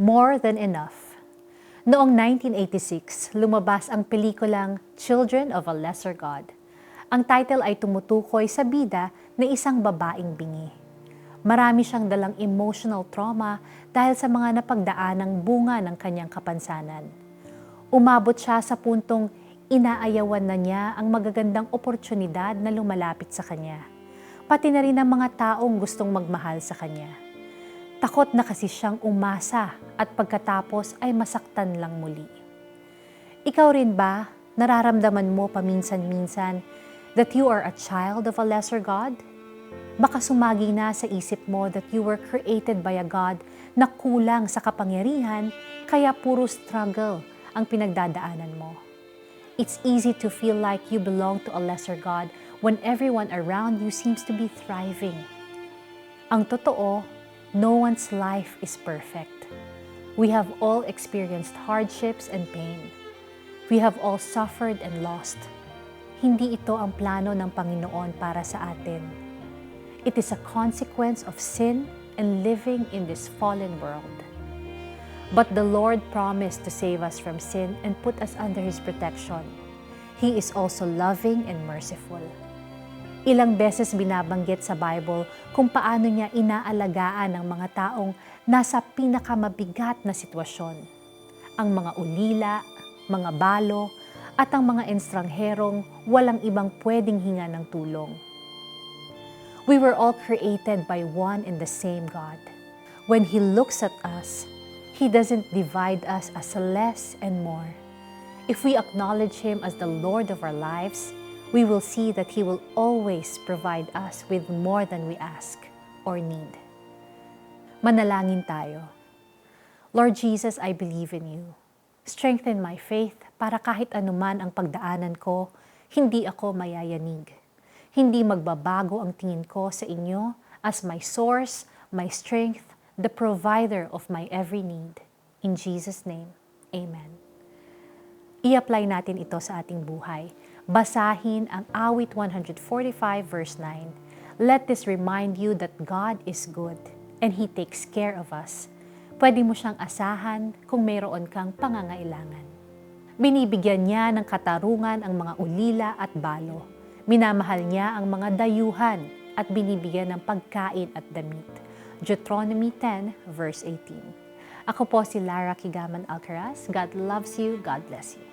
More Than Enough. Noong 1986, lumabas ang pelikulang Children of a Lesser God. Ang title ay tumutukoy sa bida na isang babaeng bingi. Marami siyang dalang emotional trauma dahil sa mga napagdaanang bunga ng kanyang kapansanan. Umabot siya sa puntong inaayawan na niya ang magagandang oportunidad na lumalapit sa kanya. Pati na rin ang mga taong gustong magmahal sa kanya. Takot na kasi siyang umasa at pagkatapos ay masaktan lang muli. Ikaw rin ba, nararamdaman mo paminsan-minsan that you are a child of a lesser God? Baka sumagi na sa isip mo that you were created by a God na kulang sa kapangyarihan kaya puro struggle ang pinagdadaanan mo. It's easy to feel like you belong to a lesser God when everyone around you seems to be thriving. Ang totoo, no one's life is perfect. We have all experienced hardships and pain. We have all suffered and lost. Hindi ito ang plano ng Panginoon para sa atin. It is a consequence of sin and living in this fallen world. But the Lord promised to save us from sin and put us under His protection. He is also loving and merciful. Ilang beses binabanggit sa Bible kung paano niya inaalagaan ang mga taong nasa pinakamabigat na sitwasyon. Ang mga ulila, mga balo, at ang mga estrangerong walang ibang pwedeng hinga ng tulong. We were all created by one and the same God. When He looks at us, He doesn't divide us as less and more. If we acknowledge Him as the Lord of our lives, we will see that He will always provide us with more than we ask or need. Manalangin tayo. Lord Jesus, I believe in You. Strengthen my faith para kahit anuman ang pagdaanan ko, hindi ako mayayanig. Hindi magbabago ang tingin ko sa Inyo as my source, my strength, the provider of my every need. In Jesus' name, Amen. I-apply natin ito sa ating buhay. Basahin ang awit 145 verse 9. Let this remind you that God is good and He takes care of us. Pwede mo siyang asahan kung mayroon kang pangangailangan. Binibigyan niya ng katarungan ang mga ulila at balo. Minamahal niya ang mga dayuhan at binibigyan ng pagkain at damit. Deuteronomy 10 verse 18. Ako po si Lara Kigaman Alcaraz. God loves you. God bless you.